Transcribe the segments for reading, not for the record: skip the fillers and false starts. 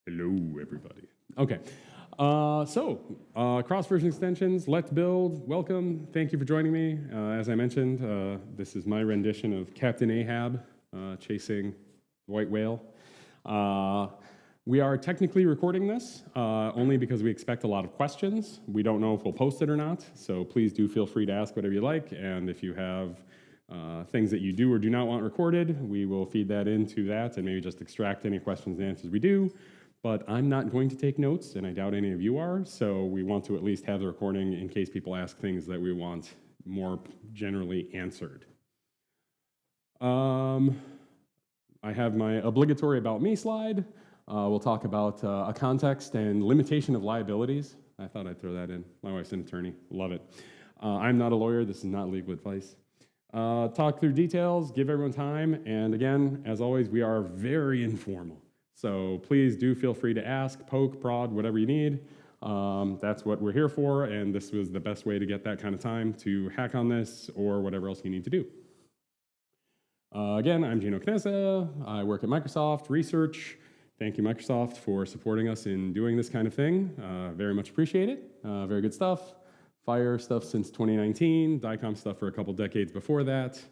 Hello, everybody. Okay, cross-version extensions, let's build, welcome, thank you for joining me. As I mentioned, this is my rendition of Captain Ahab chasing the white whale. We are technically recording this only because we expect a lot of questions. We don't know if we'll post it or not, so please do feel free to ask whatever you like, and if you have things that you do or do not want recorded, we will feed that into that and maybe just extract any questions and answers we do. But I'm not going to take notes, and I doubt any of you are, so we want to at least have the recording in case people ask things that we want more generally answered. I have my obligatory About Me slide. We'll talk about a context and limitation of liabilities. I thought I'd throw that in. My wife's an attorney. Love it. I'm not a lawyer. This is not legal advice. Talk through details, give everyone time, and again, as always, we are very informal. So please do feel free to ask, poke, prod, whatever you need. That's what we're here for, and this was the best way to get that kind of time to hack on this or whatever else you need to do. Again, I'm Gino Canessa. I work at Microsoft Research. Thank you, Microsoft, for supporting us in doing this kind of thing. Very much appreciate it. Very good stuff. FHIR stuff since 2019, DICOM stuff for a couple decades before that.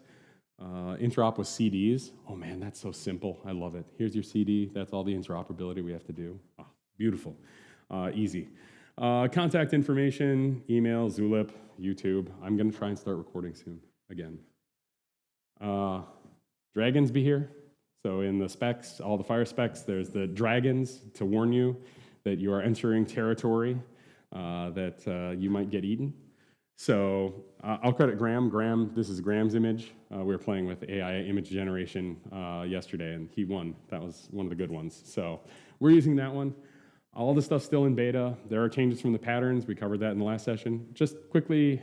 Interop with CDs. Oh man, that's so simple. I love it. Here's your CD. That's all the interoperability we have to do. Oh, beautiful. Easy. Contact information, email, Zulip, YouTube. I'm going to try and start recording soon again. Dragons be here. So in the specs, all the FHIR specs, there's the dragons to warn you that you are entering territory that you might get eaten. So I'll credit Graham. This is Graham's image. We were playing with AI image generation yesterday, and he won. That was one of the good ones. So we're using that one. All the stuff's still in beta. There are changes from the patterns. We covered that in the last session. Just quickly,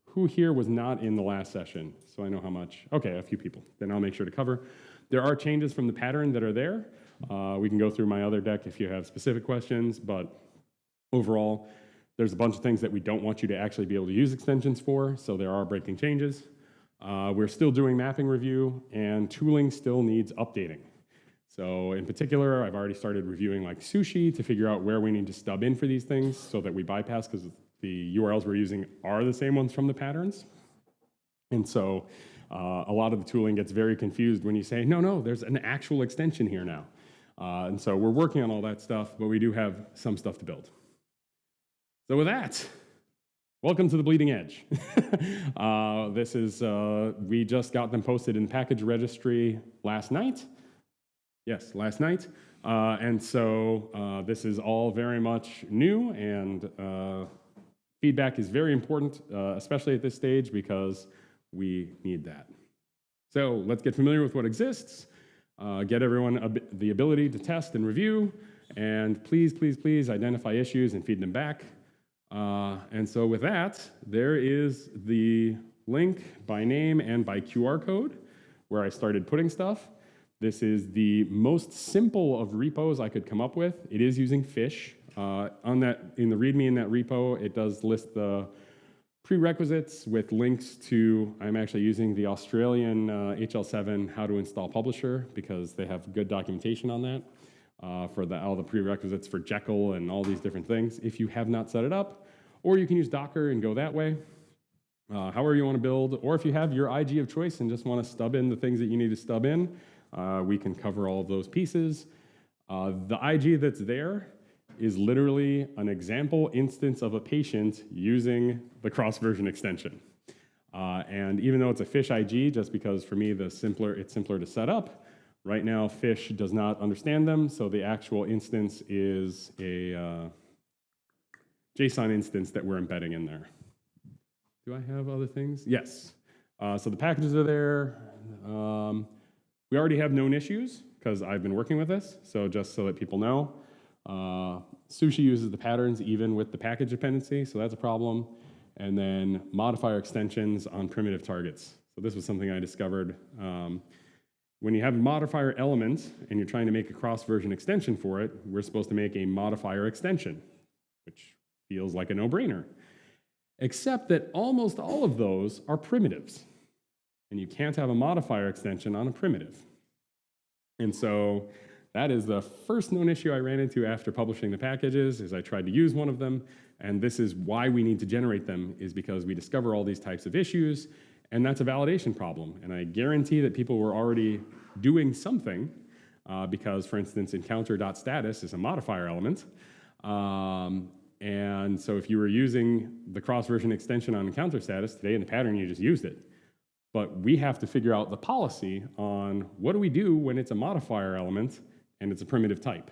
who here was not in the last session? So I know how much. Okay, a few people. Then I'll make sure to cover. There are changes from the pattern that are there. We can go through my other deck if you have specific questions, but overall, there's a bunch of things that we don't want you to actually be able to use extensions for, so there are breaking changes. We're still doing mapping review, and tooling still needs updating. So in particular, I've already started reviewing like Sushi to figure out where we need to stub in for these things so that we bypass, because the URLs we're using are the same ones from the patterns. And so a lot of the tooling gets very confused when you say, no, there's an actual extension here now. And so we're working on all that stuff, but we do have some stuff to build. So with that, welcome to the bleeding edge. This is, we just got them posted in package registry last night. Yes, last night. And so this is all very much new, and feedback is very important, especially at this stage, because we need that. So let's get familiar with what exists, get everyone the ability to test and review, and please, please, please identify issues and feed them back. And so with that, there is the link by name and by QR code where I started putting stuff. This is the most simple of repos I could come up with. It is using FHIR. In the README in that repo, it does list the prerequisites with links to, I'm actually using the Australian HL7 how to install publisher because they have good documentation on that. For all the prerequisites for Jekyll and all these different things. If you have not set it up, or you can use Docker and go that way, however you want to build, or if you have your IG of choice and just want to stub in the things that you need to stub in, we can cover all of those pieces. The IG that's there is literally an example instance of a patient using the cross-version extension. And even though it's a FHIR IG, just because for me it's simpler to set up, right now, FHIR does not understand them, so the actual instance is a JSON instance that we're embedding in there. Do I have other things? Yes. So the packages are there. We already have known issues because I've been working with this, so just so that people know. Sushi uses the patterns even with the package dependency, so that's a problem. And then modifier extensions on primitive targets. So this was something I discovered. When you have a modifier element and you're trying to make a cross-version extension for it, we're supposed to make a modifier extension, which feels like a no-brainer. Except that almost all of those are primitives. And you can't have a modifier extension on a primitive. And so that is the first known issue I ran into after publishing the packages, is I tried to use one of them, and this is why we need to generate them, is because we discover all these types of issues, and that's a validation problem. And I guarantee that people were already doing something, because, for instance, encounter.status is a modifier element. And so if you were using the cross-version extension on encounter status today in the pattern, you just used it. But we have to figure out the policy on what do we do when it's a modifier element and it's a primitive type.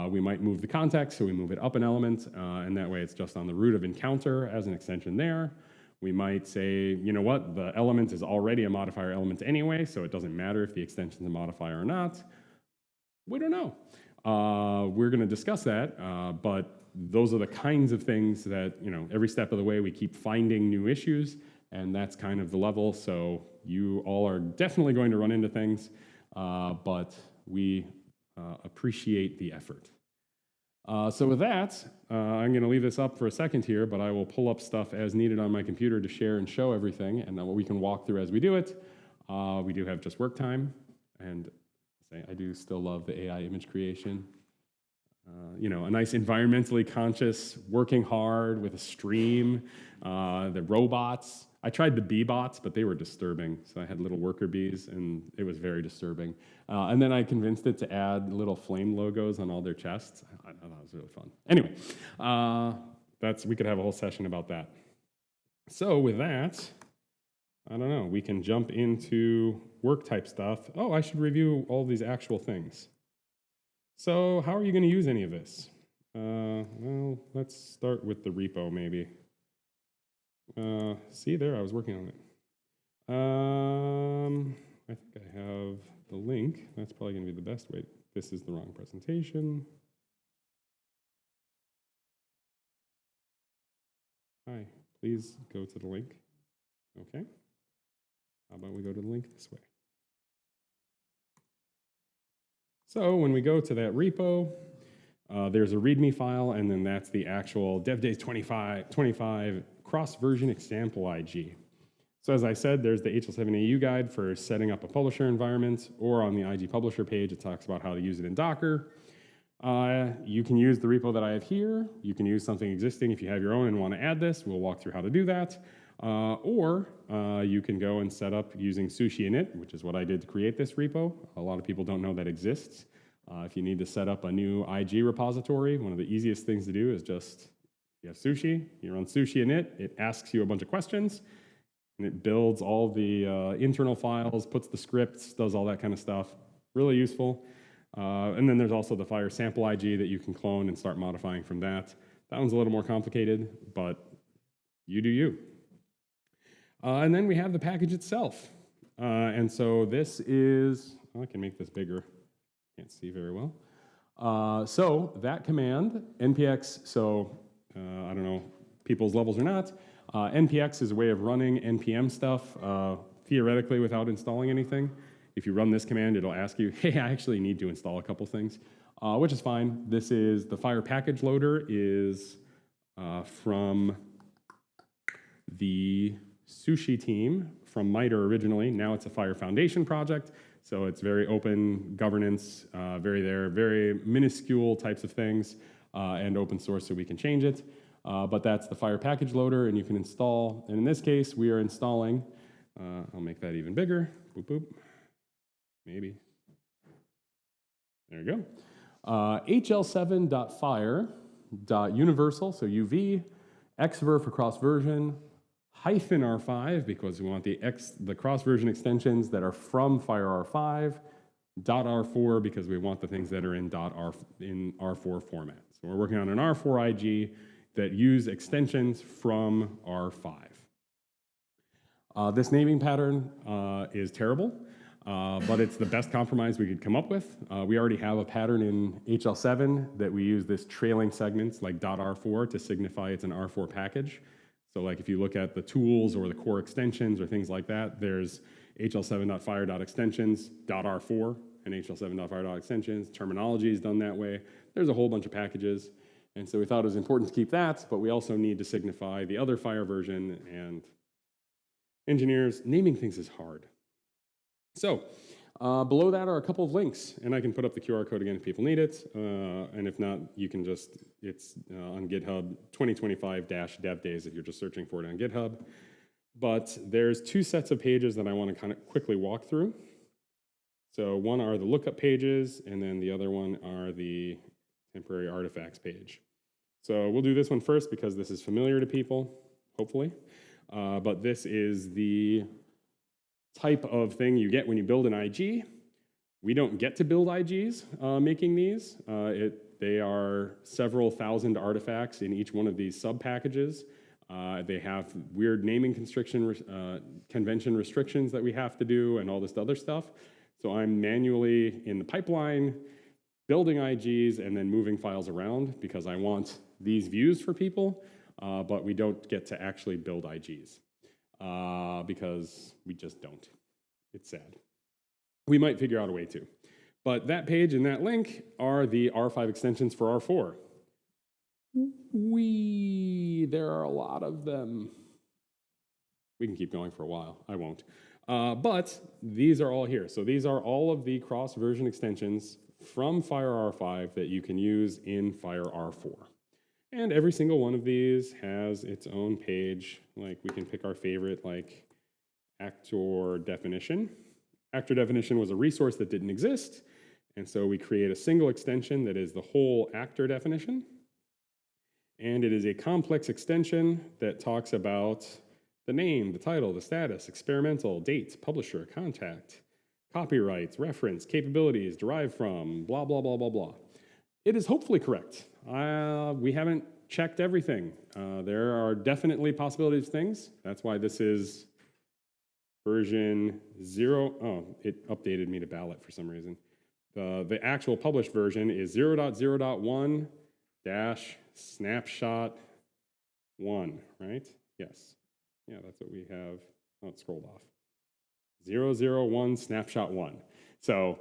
We might move the context, so we move it up an element, and that way it's just on the root of encounter as an extension there. We might say, you know what, the element is already a modifier element anyway, so it doesn't matter if the extension is a modifier or not. We don't know. We're going to discuss that, but those are the kinds of things that, you know, every step of the way we keep finding new issues, and that's kind of the level. So you all are definitely going to run into things, but we appreciate the effort. So with that, I'm going to leave this up for a second here, but I will pull up stuff as needed on my computer to share and show everything, and then we can walk through as we do it. We do have just work time, and I do still love the AI image creation. You know, a nice environmentally conscious, working hard with a stream, the robots. I tried the bee bots, but they were disturbing. So I had little worker bees, and it was very disturbing. And then I convinced it to add little flame logos on all their chests. I thought that was really fun. Anyway, we could have a whole session about that. So with that, I don't know, we can jump into work type stuff. Oh, I should review all these actual things. So how are you going to use any of this? Well, let's start with the repo maybe. See there, I was working on it. I think I have the link. That's probably going to be the best way. This is the wrong presentation. Hi, please go to the link. Okay. How about we go to the link this way? So when we go to that repo, there's a README file, and then that's the actual DevDays 25 cross-version example IG. So as I said, there's the HL7AU guide for setting up a publisher environment, or on the IG publisher page, it talks about how to use it in Docker. You can use the repo that I have here. You can use something existing if you have your own and want to add this. We'll walk through how to do that. Or you can go and set up using sushi init, which is what I did to create this repo. A lot of people don't know that exists. If you need to set up a new IG repository, one of the easiest things to do is just, you have sushi, you run sushi init, it asks you a bunch of questions, and it builds all the internal files, puts the scripts, does all that kind of stuff. Really useful. And then there's also the FHIR sample IG that you can clone and start modifying from that. That one's a little more complicated, but you do you. And then we have the package itself. And so this is, I can make this bigger. Can't see very well. So that command, npx, so I don't know people's levels or not, npx is a way of running npm stuff theoretically without installing anything. If you run this command, it'll ask you, hey, I actually need to install a couple things, which is fine. This is, the FHIR package loader is from the sushi team from MITRE originally. Now it's a FHIR Foundation project. So it's very open governance, very minuscule types of things, and open source so we can change it. But that's the FHIR package loader, and you can install. And in this case, we are installing, I'll make that even bigger. Boop, boop. Maybe. There you go. hl7.phir.universal, so UV, xver for cross-version, -r5 because we want the cross-version extensions that are from FHIR R5, .r4 because we want the things that are in R4 format. So we're working on an R4 IG that use extensions from R5. This naming pattern is terrible, but it's the best compromise we could come up with. We already have a pattern in HL7 that we use this trailing segments like .r4 to signify it's an R4 package. So like if you look at the tools or the core extensions or things like that, there's hl7.phir.extensions, .r4, and hl7.phir.extensions. Terminology is done that way. There's a whole bunch of packages. And so we thought it was important to keep that, but we also need to signify the other FHIR version, and engineers, naming things is hard. So Below that are a couple of links, and I can put up the QR code again if people need it. And if not, you can just, it's on GitHub, 2025-DevDays if you're just searching for it on GitHub. But there's two sets of pages that I want to kind of quickly walk through. So one are the lookup pages, and then the other one are the temporary artifacts page. So we'll do this one first because this is familiar to people, hopefully. But this is the type of thing you get when you build an IG. We don't get to build IGs making these. They are several thousand artifacts in each one of these sub-packages. They have weird naming convention restrictions that we have to do and all this other stuff. So I'm manually in the pipeline building IGs and then moving files around because I want these views for people, but we don't get to actually build IGs because we just don't. It's sad. We might figure out a way to. But that page and that link are the R5 extensions for R4. There are a lot of them. We can keep going for a while. I won't. But these are all here. So these are all of the cross-version extensions from FHIR R5 that you can use in FHIR R4. And every single one of these has its own page. Like we can pick our favorite, like actor definition. Actor definition was a resource that didn't exist. And so we create a single extension that is the whole actor definition. And it is a complex extension that talks about the name, the title, the status, experimental, date, publisher, contact, copyrights, reference, capabilities, derived from, blah, blah, blah, blah, blah. It is hopefully correct. We haven't checked everything. There are definitely possibilities of things. That's why this is version 0. Oh, it updated me to ballot for some reason. The actual published version is 0.0.1-snapshot 1, right? Yes. Yeah, that's what we have. Oh, it scrolled off. 0.0.1 snapshot 1. So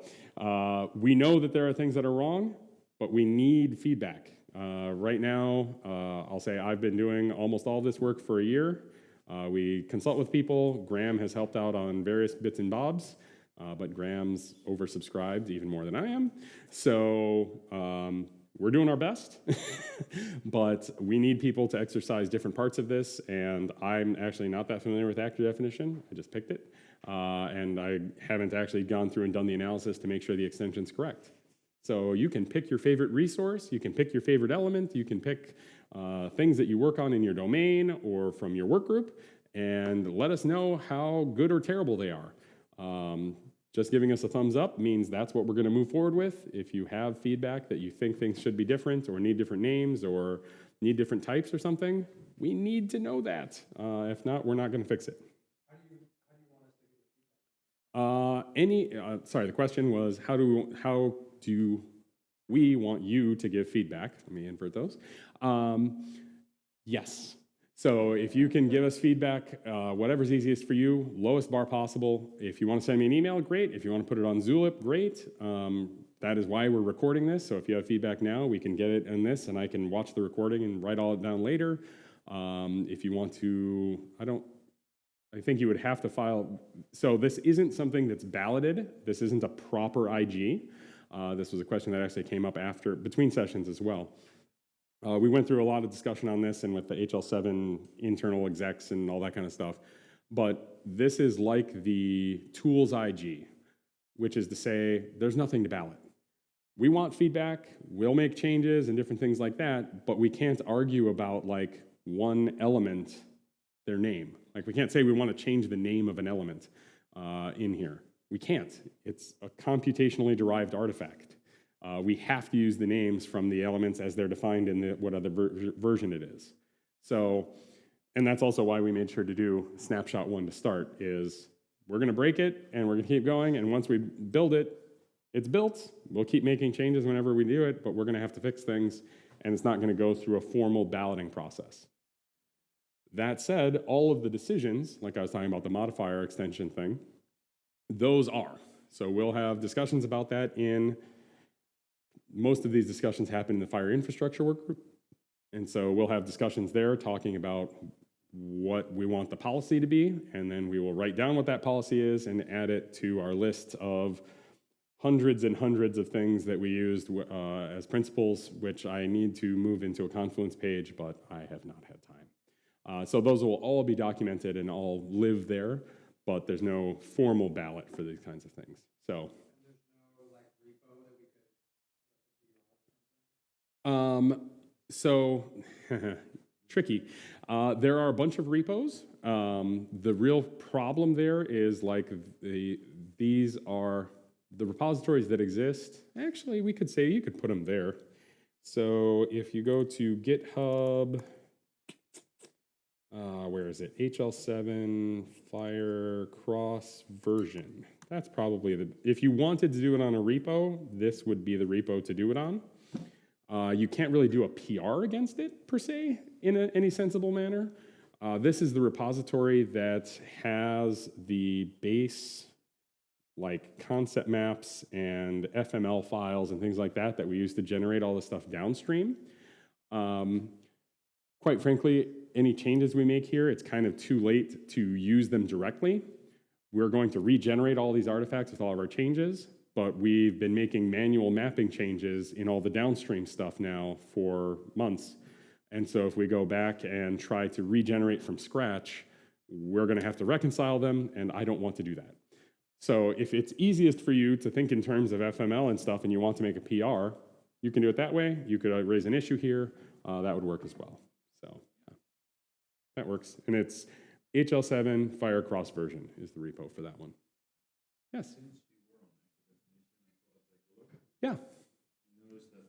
we know that there are things that are wrong, but we need feedback. Right now, I'll say I've been doing almost all this work for a year. We consult with people. Graham has helped out on various bits and bobs, but Graham's oversubscribed even more than I am. So we're doing our best, but we need people to exercise different parts of this, and I'm actually not that familiar with actor definition. I just picked it, and I haven't actually gone through and done the analysis to make sure the extension's correct. So you can pick your favorite resource, you can pick your favorite element, you can pick things that you work on in your domain or from your work group, and let us know how good or terrible they are. Just giving us a thumbs up means that's what we're going to move forward with. If you have feedback that you think things should be different or need different names or need different types or something, we need to know that. If not, we're not going to fix it. How do you want us to give feedback? Sorry, the question was how do we want you to give feedback? Let me invert those. Yes. So if you can give us feedback, whatever's easiest for you, lowest bar possible. If you want to send me an email, great. If you want to put it on Zulip, great. That is why we're recording this. So if you have feedback now, we can get it in this, and I can watch the recording and write all it down later. If you want to, I think you would have to file. So this isn't something that's balloted. This isn't a proper IG. This was a question that actually came up between sessions as well. We went through a lot of discussion on this and with the HL7 internal execs and all that kind of stuff. But this is like the tools IG, which is to say there's nothing to ballot. We want feedback, we'll make changes and different things like that, but we can't argue about like one element, their name. Like we can't say we want to change the name of an element in here. We can't. It's a computationally derived artifact. We have to use the names from the elements as they're defined in what other version it is. So, and that's also why we made sure to do snapshot 1 to start, is we're going to break it and we're going to keep going, and once we build it, it's built. We'll keep making changes whenever we do it, but we're going to have to fix things, and it's not going to go through a formal balloting process. That said, all of the decisions, like I was talking about the modifier extension thing, those are. So we'll have discussions about that in. Most of these discussions happen in the FHIR infrastructure work group. And so we'll have discussions there talking about what we want the policy to be, and then we will write down what that policy is and add it to our list of hundreds and hundreds of things that we used as principles, which I need to move into a Confluence page, but I have not had time. So those will all be documented and all live there, but there's no formal ballot for these kinds of things. So. So tricky. There are a bunch of repos. The real problem there is like these are the repositories that exist. Actually, we could say you could put them there. So if you go to GitHub, where is it? HL7 FHIR cross version. That's probably if you wanted to do it on a repo, this would be the repo to do it on. You can't really do a PR against it, per se, in any sensible manner. This is the repository that has the base, like concept maps and FML files and things like that we use to generate all this stuff downstream. Quite frankly, any changes we make here, it's kind of too late to use them directly. We're going to regenerate all these artifacts with all of our changes, but we've been making manual mapping changes in all the downstream stuff now for months. And so if we go back and try to regenerate from scratch, we're gonna have to reconcile them, and I don't want to do that. So if it's easiest for you to think in terms of FML and stuff and you want to make a PR, you can do it that way. You could raise an issue here. That would work as well. So yeah, that works. And it's HL7 FHIR cross version is the repo for that one. Yes? Yeah. Notice that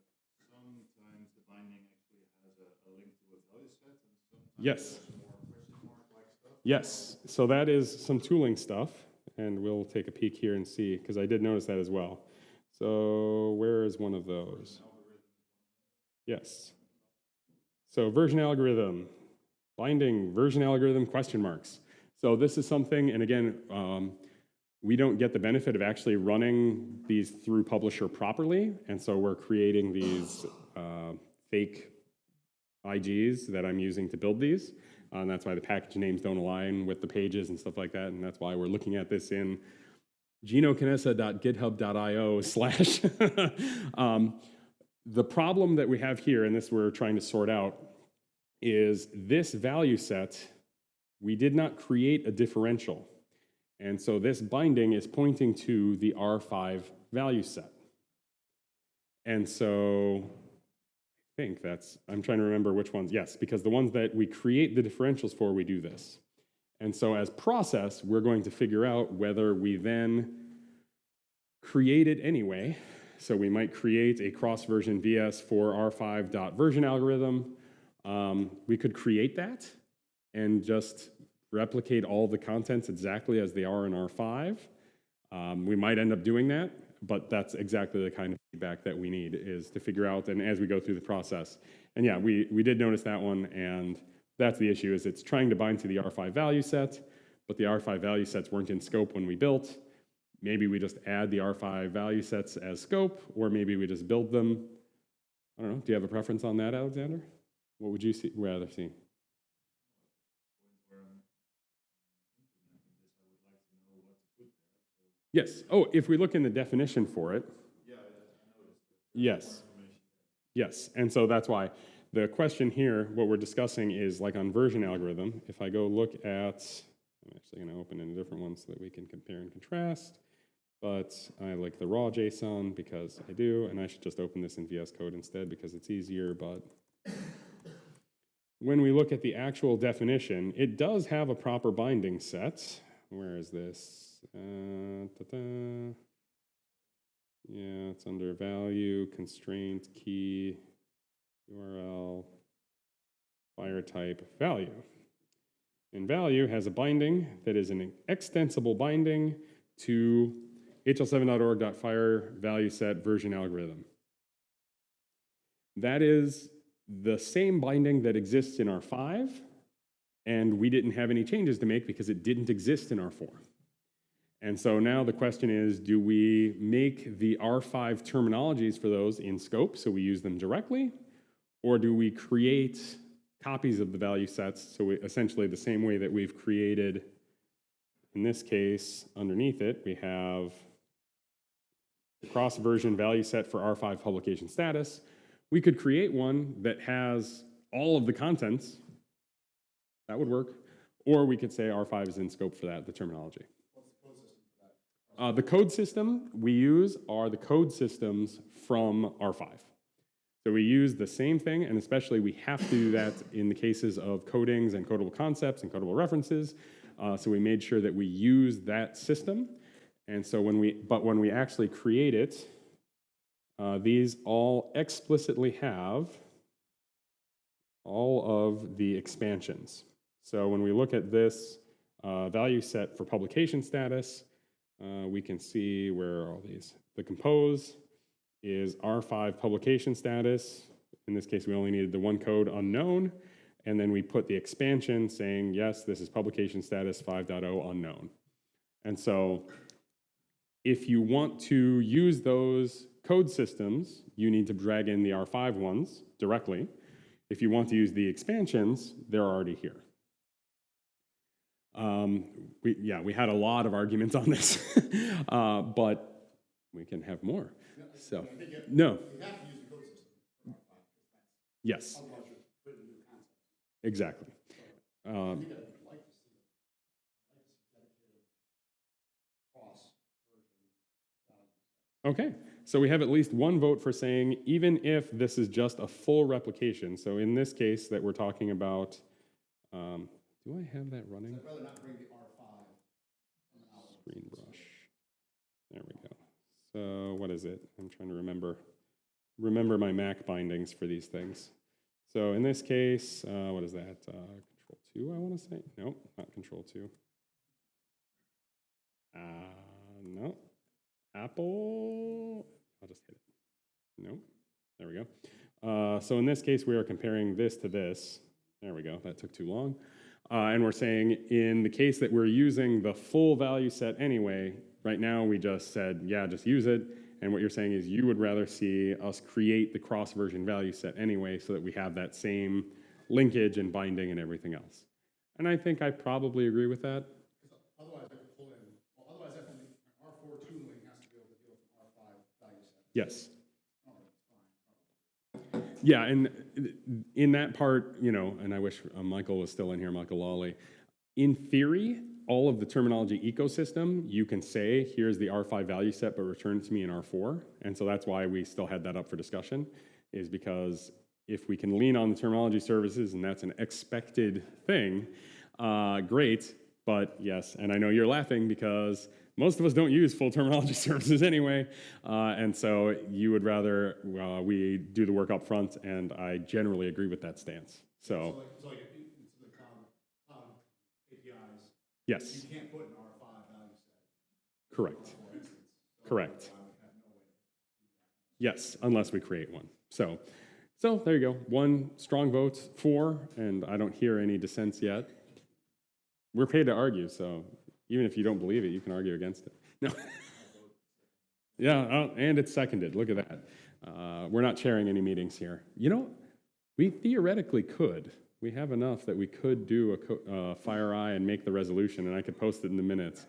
sometimes the binding actually has a link to a value set, and sometimes yes. there's more question mark-like stuff. Yes, so that is some tooling stuff, and we'll take a peek here and see, because I did notice that as well. So where is one of those? Yes. So version algorithm, binding, version algorithm, question marks. So this is something, and again, we don't get the benefit of actually running these through Publisher properly, and so we're creating these fake IGs that I'm using to build these, and that's why the package names don't align with the pages and stuff like that, and that's why we're looking at this in ginocanessa.github.io/. The problem that we have here, and this we're trying to sort out, is this value set, we did not create a differential. And so this binding is pointing to the R5 value set. And so I think that's, I'm trying to remember which ones, yes, because the ones that we create the differentials for, we do this. And so as process, we're going to figure out whether we then create it anyway. So we might create a cross-version VS for R5.version algorithm. We could create that and just replicate all the contents exactly as they are in R5. We might end up doing that, but that's exactly the kind of feedback that we need, is to figure out, and as we go through the process. And yeah, we did notice that one, and that's the issue, is it's trying to bind to the R5 value set, but the R5 value sets weren't in scope when we built. Maybe we just add the R5 value sets as scope, or maybe we just build them. I don't know, do you have a preference on that, Alexander? What would you rather see? Yes. Oh, if we look in the definition for it. Yeah, I noticed. Yes. Yes. And so that's why the question here, what we're discussing is like on version algorithm. If I go look at, I'm actually going to open in a different one so that we can compare and contrast. But I like the raw JSON because I do, and I should just open this in VS Code instead because it's easier. But when we look at the actual definition, it does have a proper binding set. Where is this? Yeah, it's under value, constraint, key, URL, FHIR type, value. And value has a binding that is an extensible binding to hl7.org.FHIR value set version algorithm. That is the same binding that exists in R5, and we didn't have any changes to make because it didn't exist in R4. And so now the question is, do we make the R5 terminologies for those in scope so we use them directly, or do we create copies of the value sets. So essentially the same way that we've created, in this case, underneath it, we have the cross-version value set for R5 publication status. We could create one that has all of the contents. That would work. Or we could say R5 is in scope for that, the terminology. What's the code system for that? The code system we use are the code systems from R5. So we use the same thing, and especially we have to do that in the cases of codings and codable concepts and codable references. So we made sure that we use that system. And so when we actually create it, these all explicitly have all of the expansions. So when we look at this value set for publication status, we can see where are all these. The compose is R5 publication status. In this case, we only needed the one code unknown. And then we put the expansion saying, yes, this is publication status 5.0 unknown. And so if you want to use those code systems, you need to drag in the R5 ones directly. If you want to use the expansions, they're already here. We had a lot of arguments on this, but we can have more. So, no. You have to use the code system for R5. Yes. Otherwise, you're creating new concepts. Exactly. I think I'd like to see dedicated cross-version. Okay, so we have at least one vote for saying even if this is just a full replication, so in this case that we're talking about, do I have that running? I'd rather not bring the R5 Screen brush. There we go. So what is it? I'm trying to remember my Mac bindings for these things. So in this case, what is that? Control 2, I want to say? Nope, not Control 2. No. Apple, I'll just hit it. Nope, there we go. So in this case, we are comparing this to this. There we go, that took too long. And we're saying in the case that we're using the full value set anyway, right now we just said, yeah, just use it. And what you're saying is you would rather see us create the cross-version value set anyway so that we have that same linkage and binding and everything else. And I think I probably agree with that. Otherwise, I could pull in, well, otherwise that R4 tooling has to be able to deal with an R5 value set. Yes. Oh, that's fine. Yeah, and in that part, and I wish Michael was still in here, Michael Lawley. In theory, all of the terminology ecosystem, you can say, here's the R5 value set, but return it to me in R4. And so that's why we still had that up for discussion, is because if we can lean on the terminology services, and that's an expected thing, great. But yes, and I know you're laughing because most of us don't use full terminology services anyway, and so you would rather we do the work up front, and I generally agree with that stance. So like the cloud APIs, yes. You can't put an R5 value set. Correct. For instance. So Correct. I would have no way to do that. Yes, unless we create one. So there you go. One strong vote for, and I don't hear any dissents yet. We're paid to argue, so even if you don't believe it, you can argue against it. No. Yeah, and it's seconded. Look at that. We're not chairing any meetings here. We theoretically could. We have enough that we could do a FHIR and make the resolution, and I could post it in the minutes,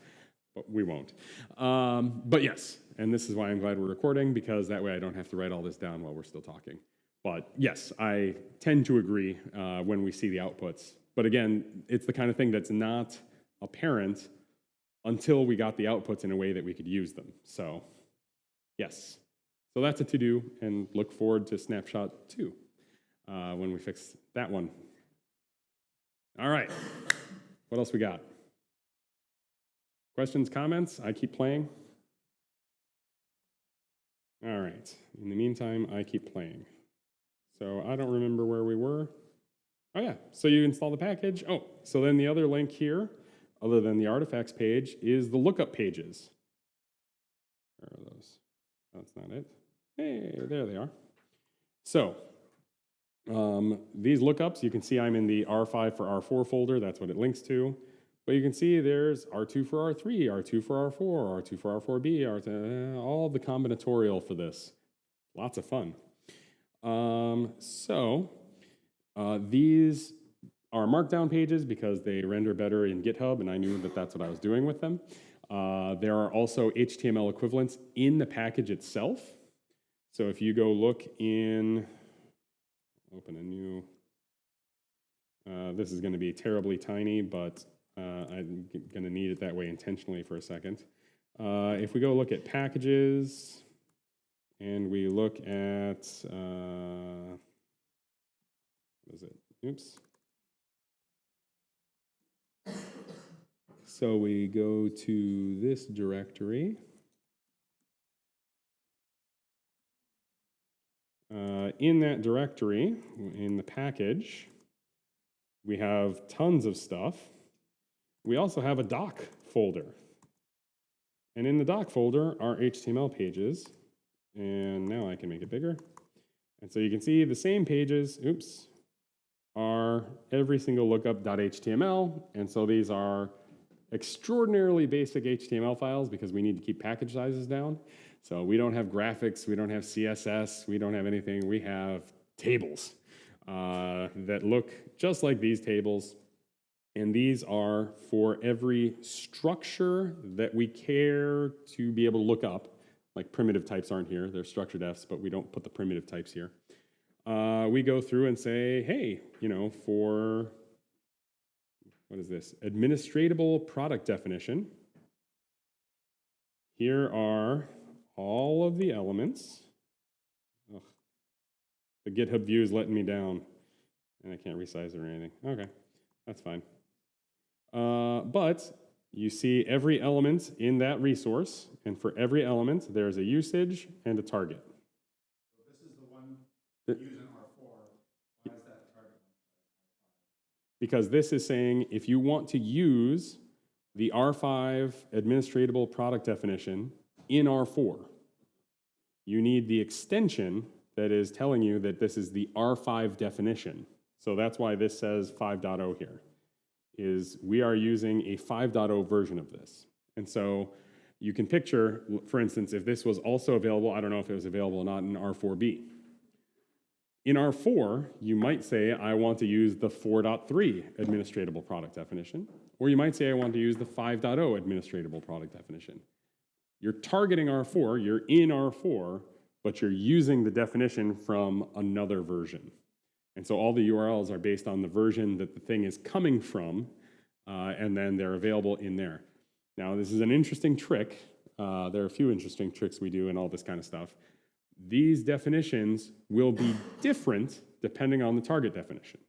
but we won't. But yes, and this is why I'm glad we're recording, because that way I don't have to write all this down while we're still talking. But yes, I tend to agree when we see the outputs. But again, it's the kind of thing that's not apparent until we got the outputs in a way that we could use them. So yes, so that's a to-do, and look forward to snapshot 2 when we fix that one. All right, what else we got? Questions, comments? I keep playing. All right, in the meantime, I keep playing. So I don't remember where we were. Oh yeah, so you install the package. Oh, so then the other link here, other than the artifacts page, is the lookup pages. Where are those? That's not it. Hey, there they are. So these lookups, you can see I'm in the R5 for R4 folder. That's what it links to. But you can see there's R2 for R3, R2 for R4, R2 for R4B, all the combinatorial for this. Lots of fun. So These are markdown pages because they render better in GitHub, and I knew that that's what I was doing with them. There are also HTML equivalents in the package itself. So if you go look in, open a new, this is going to be terribly tiny, but I'm going to need it that way intentionally for a second. If we go look at packages, and we look at, what is it? Oops. So we go to this directory. In that directory, in the package, we have tons of stuff. We also have a doc folder. And in the doc folder are HTML pages. And now I can make it bigger. And so you can see the same pages, oops, are every single lookup.html. And so these are extraordinarily basic HTML files because we need to keep package sizes down. So we don't have graphics, we don't have CSS, we don't have anything. We have tables that look just like these tables. And these are for every structure that we care to be able to look up. Like primitive types aren't here, they're structured Fs, but we don't put the primitive types here. We go through and say, hey, you know, for, what is this? Administratable product definition. Here are all of the elements. Ugh. The GitHub view is letting me down, and I can't resize it or anything. Okay, that's fine. But you see every element in that resource, and for every element, there's a usage and a target. So this is the one using R4. Why is that target? Because this is saying if you want to use the R5 administratable product definition in R4, you need the extension that is telling you that this is the R5 definition. So that's why this says 5.0 here, is we are using a 5.0 version of this. And so you can picture, for instance, if this was also available, I don't know if it was available or not in R4B. In R4, you might say, I want to use the 4.3 administratable product definition, or you might say, I want to use the 5.0 administratable product definition. You're targeting R4, you're in R4, but you're using the definition from another version. And so all the URLs are based on the version that the thing is coming from, and then they're available in there. Now, this is an interesting trick. There are a few interesting tricks we do and all this kind of stuff. These definitions will be different depending on the target definition.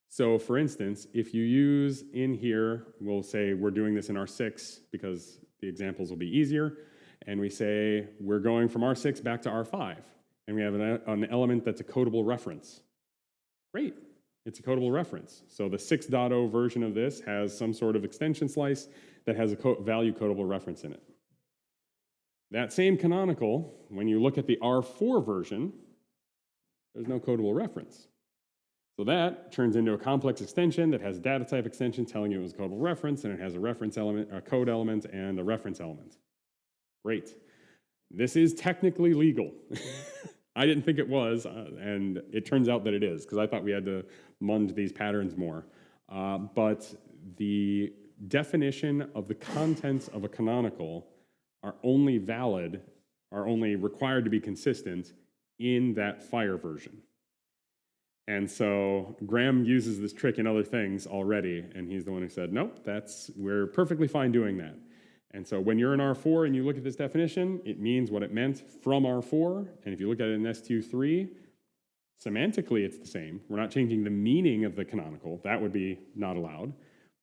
So for instance, if you use in here, we'll say we're doing this in R6 because the examples will be easier, and we say we're going from R6 back to R5, and we have an element that's a codable reference. Great, it's a codable reference. So the 6.0 version of this has some sort of extension slice that has a value codable reference in it. That same canonical, when you look at the R4 version, there's no codable reference. So that turns into a complex extension that has a data type extension telling you it was a codable reference, and it has a reference element, a code element, and a reference element. Great. This is technically legal. I didn't think it was, and it turns out that it is, because I thought we had to munge these patterns more. But the definition of the contents of a canonical are only valid, are only required to be consistent in that FHIR version. And so Graham uses this trick in other things already, and he's the one who said, nope, we're perfectly fine doing that. And so when you're in R4 and you look at this definition, it means what it meant from R4, and if you look at it in STU3, semantically it's the same. We're not changing the meaning of the canonical, that would be not allowed,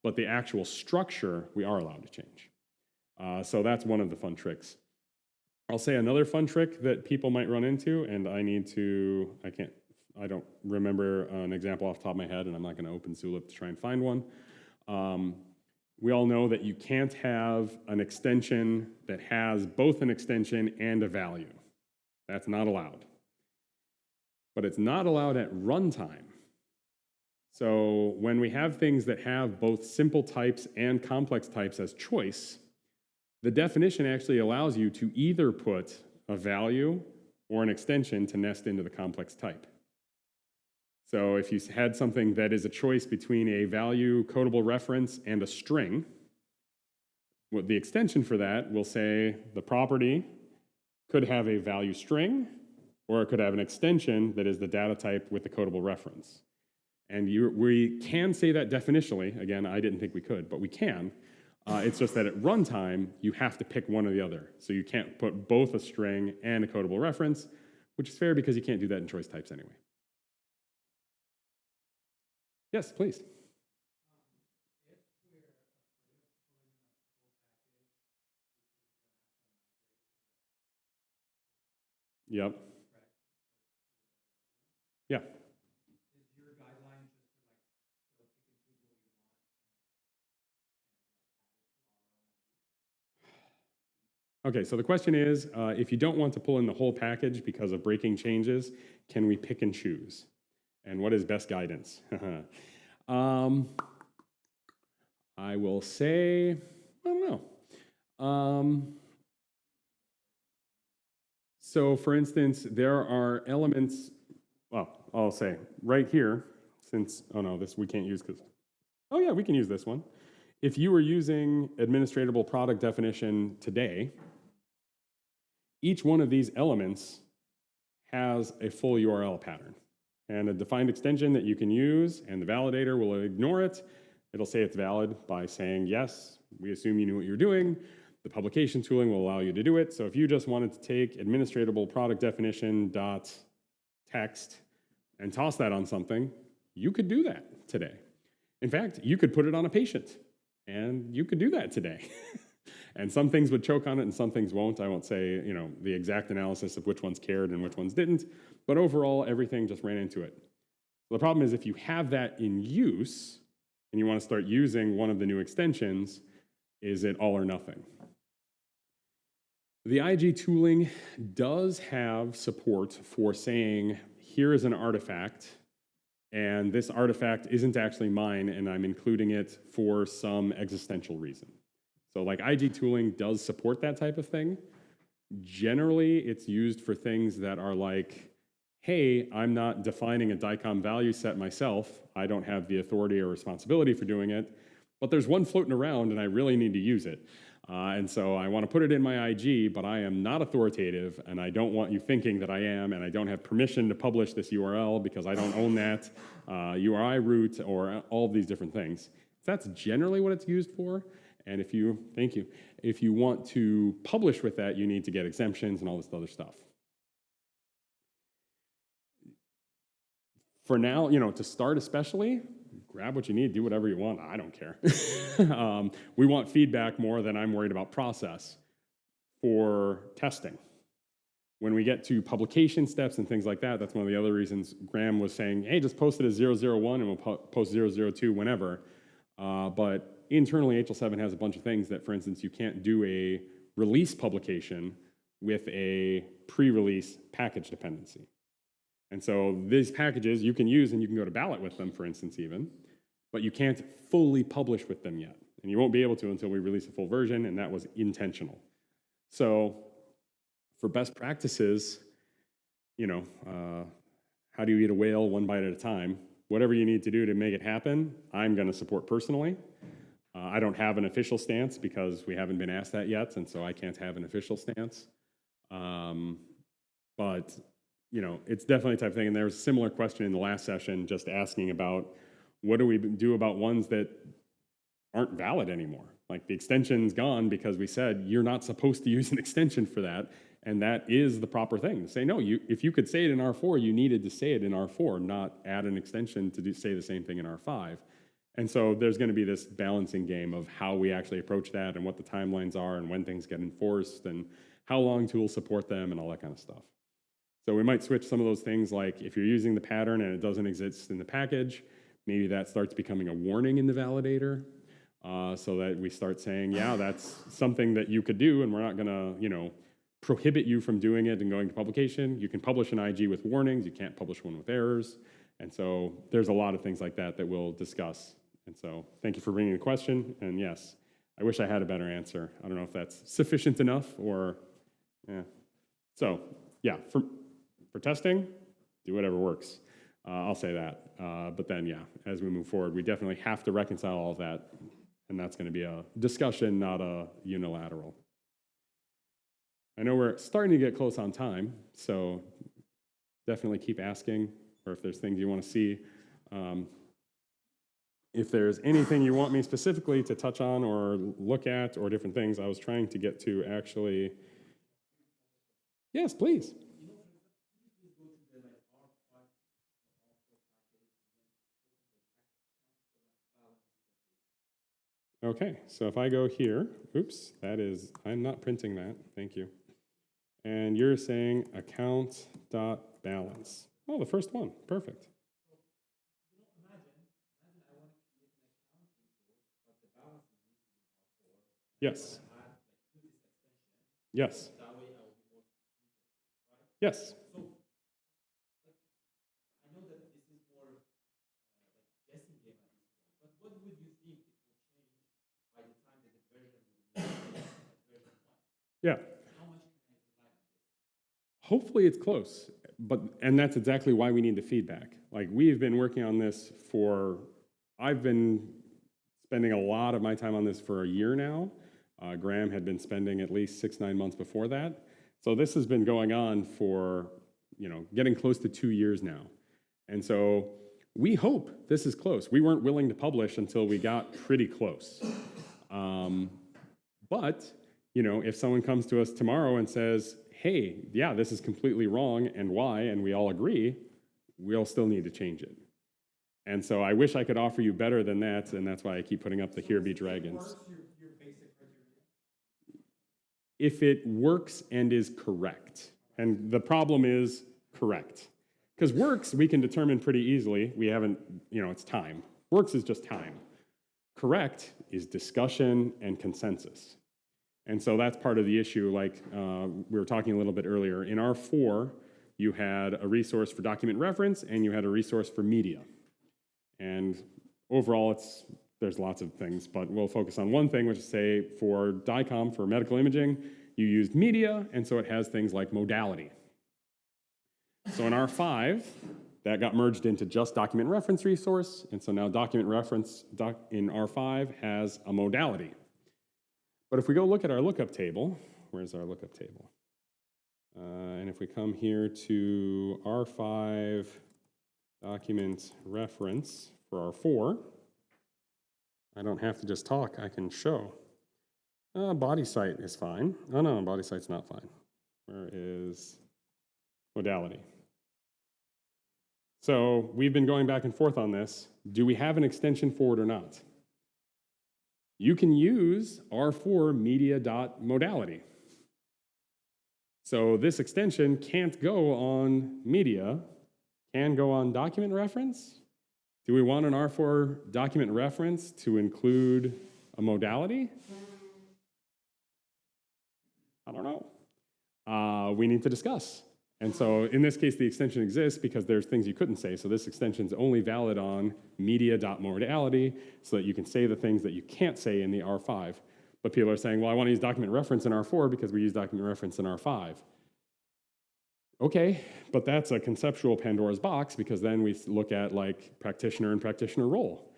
but the actual structure we are allowed to change. So that's one of the fun tricks. I'll say another fun trick that people might run into, and I don't remember an example off the top of my head, and I'm not going to open Zulip to try and find one. We all know that you can't have an extension that has both an extension and a value. That's not allowed. But it's not allowed at runtime. So when we have things that have both simple types and complex types as choice, the definition actually allows you to either put a value or an extension to nest into the complex type. So if you had something that is a choice between a value codable reference and a string, what the extension for that will say the property could have a value string, or it could have an extension that is the data type with the codable reference. And we can say that definitionally. Again, I didn't think we could, but we can. It's just that at runtime, you have to pick one or the other. So you can't put both a string and a codable reference, which is fair because you can't do that in choice types anyway. Yes, please. Yep. Yeah. Okay, so the question is, if you don't want to pull in the whole package because of breaking changes, can we pick and choose? And what is best guidance? I will say, I don't know. So for instance, there are elements, well, I'll say right here, since, oh no, this we can't use because, oh yeah, we can use this one. If you were using administratable product definition today, each one of these elements has a full URL pattern and a defined extension that you can use, and the validator will ignore it. It'll say it's valid by saying, yes, we assume you knew what you're doing. The publication tooling will allow you to do it. So if you just wanted to take administratable product definition dot text and toss that on something, you could do that today. In fact, you could put it on a patient, and you could do that today. And some things would choke on it and some things won't. I won't say, the exact analysis of which ones cared and which ones didn't, but overall, everything just ran into it. The problem is if you have that in use and you want to start using one of the new extensions, is it all or nothing? The IG tooling does have support for saying, here is an artifact, and this artifact isn't actually mine, and I'm including it for some existential reason. So like IG tooling does support that type of thing. Generally, it's used for things that are like, hey, I'm not defining a DICOM value set myself. I don't have the authority or responsibility for doing it, but there's one floating around and I really need to use it. And so I want to put it in my IG, but I am not authoritative, and I don't want you thinking that I am, and I don't have permission to publish this URL because I don't own that URI root or all of these different things. That's generally what it's used for. And if you, thank you, if you want to publish with that, you need to get exemptions and all this other stuff. For now, to start especially, grab what you need, do whatever you want, I don't care. We want feedback more than I'm worried about process for testing. When we get to publication steps and things like that, that's one of the other reasons Graham was saying, hey, just post it as 001 and we'll post 002 whenever. But internally, HL7 has a bunch of things that, for instance, you can't do a release publication with a pre-release package dependency. And so these packages you can use and you can go to ballot with them, for instance, even, but you can't fully publish with them yet. And you won't be able to until we release a full version, and that was intentional. So for best practices, how do you eat a whale one bite at a time? Whatever you need to do to make it happen, I'm going to support personally. I don't have an official stance because we haven't been asked that yet, and so I can't have an official stance. But it's definitely a type of thing. And there was a similar question in the last session, just asking about what do we do about ones that aren't valid anymore? Like the extension's gone because we said you're not supposed to use an extension for that, and that is the proper thing. Say no. If you could say it in R4, you needed to say it in R4, not add an extension to say the same thing in R5. And so there's going to be this balancing game of how we actually approach that and what the timelines are and when things get enforced and how long tools support them and all that kind of stuff. So we might switch some of those things, like if you're using the pattern and it doesn't exist in the package, maybe that starts becoming a warning in the validator, so that we start saying, yeah, that's something that you could do, and we're not going to, prohibit you from doing it and going to publication. You can publish an IG with warnings. You can't publish one with errors. And so there's a lot of things like that that we'll discuss. And so thank you for bringing the question. And yes, I wish I had a better answer. I don't know if that's sufficient enough or, yeah. So yeah, for testing, do whatever works. I'll say that. But then, yeah, as we move forward, we definitely have to reconcile all of that. And that's going to be a discussion, not a unilateral. I know we're starting to get close on time, so definitely keep asking, or if there's things you want to see. If there's anything you want me specifically to touch on or look at or different things, I was trying to get to actually. Yes, please. Okay, so if I go here, oops, I'm not printing that, thank you. And you're saying account.balance. Oh, the first one, perfect. Yes. Yes. Yes. Yeah. Hopefully it's close, and that's exactly why we need the feedback. Like, we've been working on this I've been spending a lot of my time on this for a year now. Graham had been spending at least 6-9 months before that. So this has been going on for, getting close to 2 years now. And so we hope this is close. We weren't willing to publish until we got pretty close. But, if someone comes to us tomorrow and says, hey, yeah, this is completely wrong and why, and we all agree, we'll still need to change it. And so I wish I could offer you better than that, and that's why I keep putting up the FHIR DevDays. If it works and is correct. And the problem is correct. Because works, we can determine pretty easily. We haven't, it's time. Works is just time. Correct is discussion and consensus. And so that's part of the issue, like we were talking a little bit earlier. In R4, you had a resource for document reference and you had a resource for media. And overall, there's lots of things, but we'll focus on one thing, which is, say, for DICOM, for medical imaging, you used media, and so it has things like modality. So in R5, that got merged into just document reference resource, and so now document reference in R5 has a modality. But if we go look at our lookup table, where's our lookup table? And if we come here to R5 document reference for R4, I don't have to just talk, I can show. Body site is fine. Oh no, body site's not fine. Where is modality? So we've been going back and forth on this. Do we have an extension for it or not? You can use R4 media.modality. So this extension can't go on media, can go on document reference. Do we want an R4 document reference to include a modality? I don't know. We need to discuss. And so in this case, the extension exists because there's things you couldn't say. So this extension is only valid on media.modality so that you can say the things that you can't say in the R5. But people are saying, well, I want to use document reference in R4 because we use document reference in R5. Okay, but that's a conceptual Pandora's box because then we look at like practitioner and practitioner role.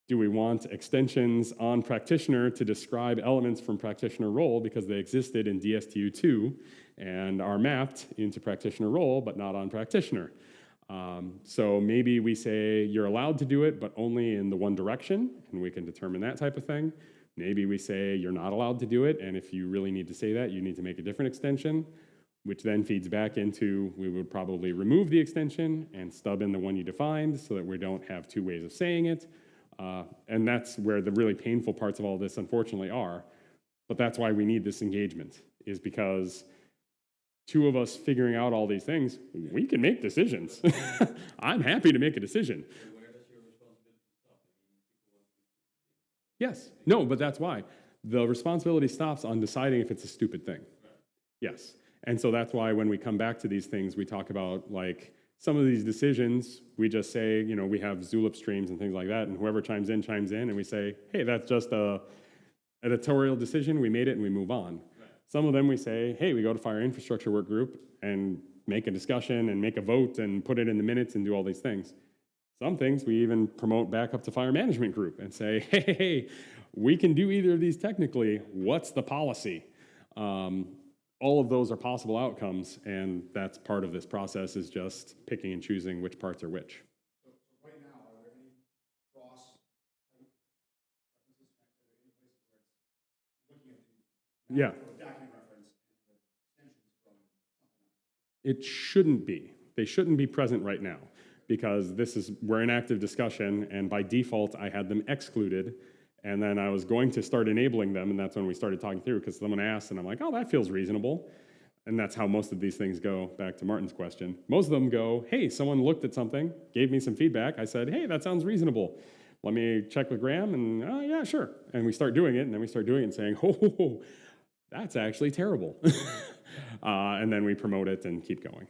Do we want extensions on practitioner to describe elements from practitioner role because they existed in DSTU2 and are mapped into practitioner role but not on practitioner? So maybe we say you're allowed to do it but only in the one direction, and we can determine that type of thing. Maybe we say you're not allowed to do it, and if you really need to say that, you need to make a different extension, which then feeds back into we would probably remove the extension and stub in the one you defined so that we don't have two ways of saying it. And that's where the really painful parts of all this unfortunately are. But that's why we need this engagement, is because two of us figuring out all these things, we can make decisions. I'm happy to make a decision. Where does your responsibility stop? Yes. No, but that's why. The responsibility stops on deciding if it's a stupid thing. Right. Yes. And so that's why when we come back to these things, we talk about like some of these decisions, we just say, we have Zulip streams and things like that, and whoever chimes in, and we say, hey, that's just a editorial decision, we made it and we move on. Right. Some of them we say, hey, we go to FHIR infrastructure work group, and make a discussion and make a vote and put it in the minutes and do all these things. Some things we even promote back up to fire management group and say, hey, we can do either of these technically. What's the policy? All of those are possible outcomes, and that's part of this process, is just picking and choosing which parts are which. So right now, are there any cross references? Are there any places where it's looking at the document reference and the extensions from something else? It shouldn't be. They shouldn't be present right now, because we're in active discussion, and by default, I had them excluded. And then I was going to start enabling them, and that's when we started talking through, because someone asked, and I'm like, oh, that feels reasonable. And that's how most of these things go, back to Martin's question. Most of them go, hey, someone looked at something, gave me some feedback. I said, hey, that sounds reasonable. Let me check with Graham, and oh, yeah, sure. And we start doing it, and then we start doing it and saying, oh, that's actually terrible. And then we promote it and keep going.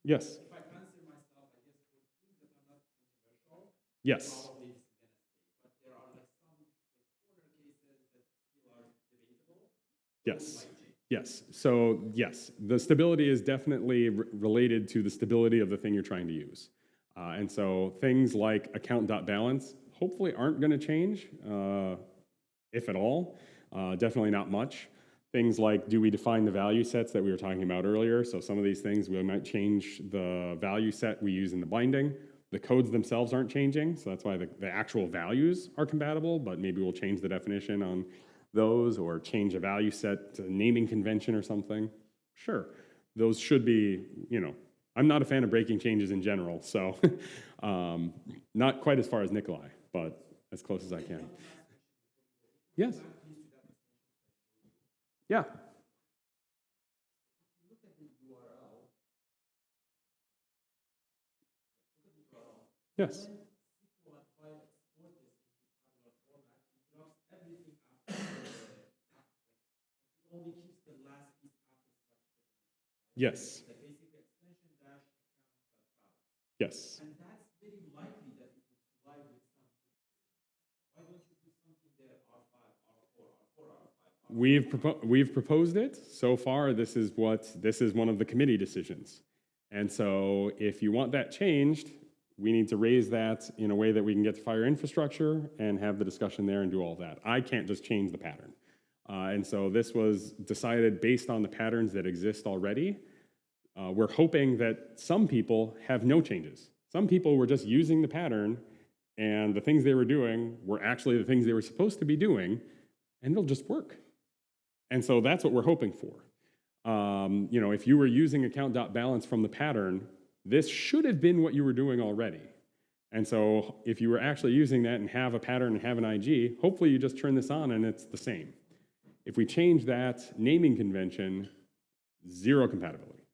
Yes? If I answer myself, I guess for things that are not controversial, Yes. probably this is going to stay. But there are like some corner cases that still are debatable. Yes. Yes. So yes, the stability is definitely related to the stability of the thing you're trying to use. And so things like account.balance hopefully aren't going to change, if at all. Definitely not much. Things like, do we define the value sets that we were talking about earlier? So some of these things, we might change the value set we use in the binding. The codes themselves aren't changing, so that's why the actual values are compatible, but maybe we'll change the definition on those or change a value set to naming convention or something. Sure, those should be, I'm not a fan of breaking changes in general, so not quite as far as Nikolai, but as close as I can. Yes. Yeah. Look at the URL. Yes. When SQL file export this into tabular format, it drops everything after it only keeps the last piece after structure definition. Right? Yes. Like basically extension dash account.balance. Yes. And that's very likely that it will collide with something. Why don't you put something there R5, R4, R4, R5? We've proposed it. So far, this is one of the committee decisions. And so if you want that changed, we need to raise that in a way that we can get to fire infrastructure and have the discussion there and do all that. I can't just change the pattern. And so this was decided based on the patterns that exist already. We're hoping that some people have no changes. Some people were just using the pattern, and the things they were doing were actually the things they were supposed to be doing, and it'll just work. And so that's what we're hoping for. If you were using account.balance from the pattern, this should have been what you were doing already. And so if you were actually using that and have a pattern and have an IG, hopefully you just turn this on and it's the same. If we change that naming convention, zero compatibility.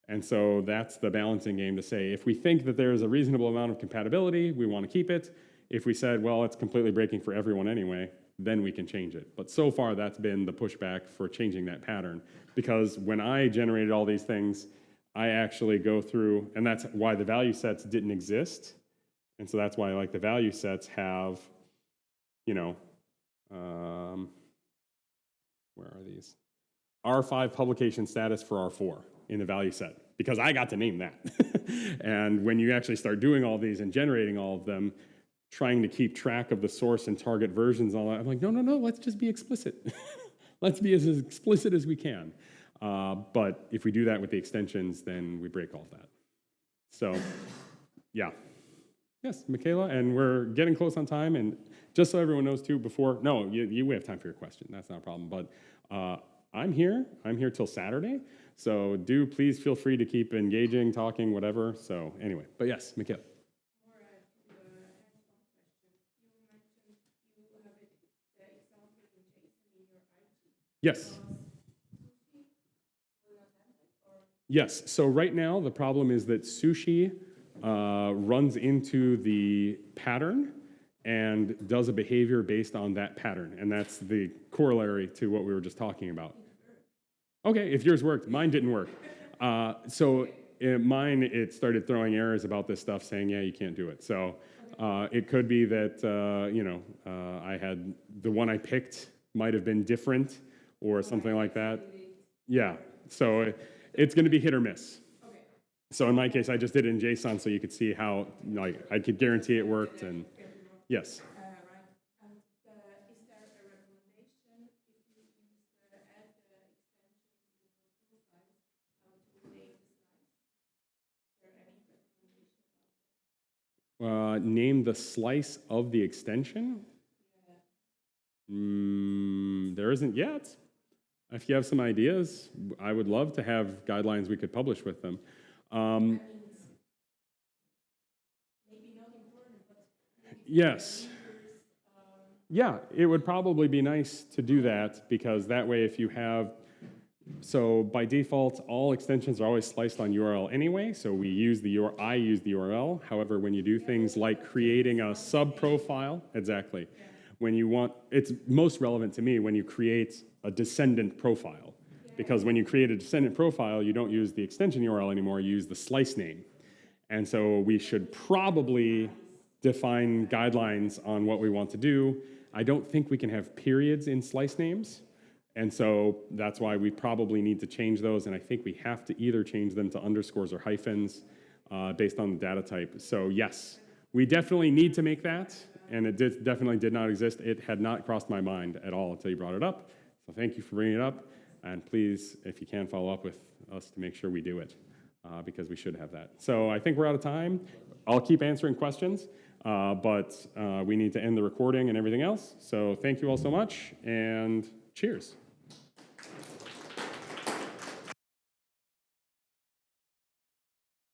And so that's the balancing game to say, if we think that there's a reasonable amount of compatibility, we want to keep it. If we said, well, it's completely breaking for everyone anyway, then we can change it. But so far, that's been the pushback for changing that pattern. Because when I generated all these things, I actually go through, and that's why the value sets didn't exist. And so that's why the value sets have, where are these? R5 publication status for R4 in the value set, because I got to name that. And when you actually start doing all these and generating all of them, trying to keep track of the source and target versions, all that, I'm like, no, let's just be explicit. Let's be as explicit as we can. But if we do that with the extensions, then we break all that. So, yeah. Yes, Michaela, and we're getting close on time. And just so everyone knows too, we have time for your question. That's not a problem. But I'm here till Saturday. So please feel free to keep engaging, talking, whatever. So anyway, but yes, Michaela. Yes. Yes, so right now the problem is that sushi runs into the pattern and does a behavior based on that pattern. And that's the corollary to what we were just talking about. Okay, if yours worked, mine didn't work. Mine, it started throwing errors about this stuff saying, yeah, you can't do it. So it could be that, I had, the one I picked might have been different or something like that. Yeah, so It's going to be hit or miss. Okay. So in my case, I just did it in JSON so you could see how, like, I could guarantee it worked. And yes. Right. And is there a recommendation if you add the extensions in your profiles, how to name the slice? Is there any recommendation about that? Name the slice of the extension? There isn't yet. If you have some ideas, I would love to have guidelines we could publish with them. Maybe not important, but Yes. Yeah, it would probably be nice to do that because that way if you have, so by default, all extensions are always sliced on URL anyway, so I use the URL. However, when you do things like creating a sub-profile, exactly, when you want, it's most relevant to me when you create a descendant profile. Because when you create a descendant profile, you don't use the extension URL anymore, you use the slice name. And so we should probably define guidelines on what we want to do. I don't think we can have periods in slice names. And so that's why we probably need to change those. And I think we have to either change them to underscores or hyphens based on the data type. So yes, we definitely need to make that. And it definitely did not exist. It had not crossed my mind at all until you brought it up. So thank you for bringing it up. And please, if you can, follow up with us to make sure we do it, because we should have that. So I think we're out of time. I'll keep answering questions, but we need to end the recording and everything else. So thank you all so much, and cheers.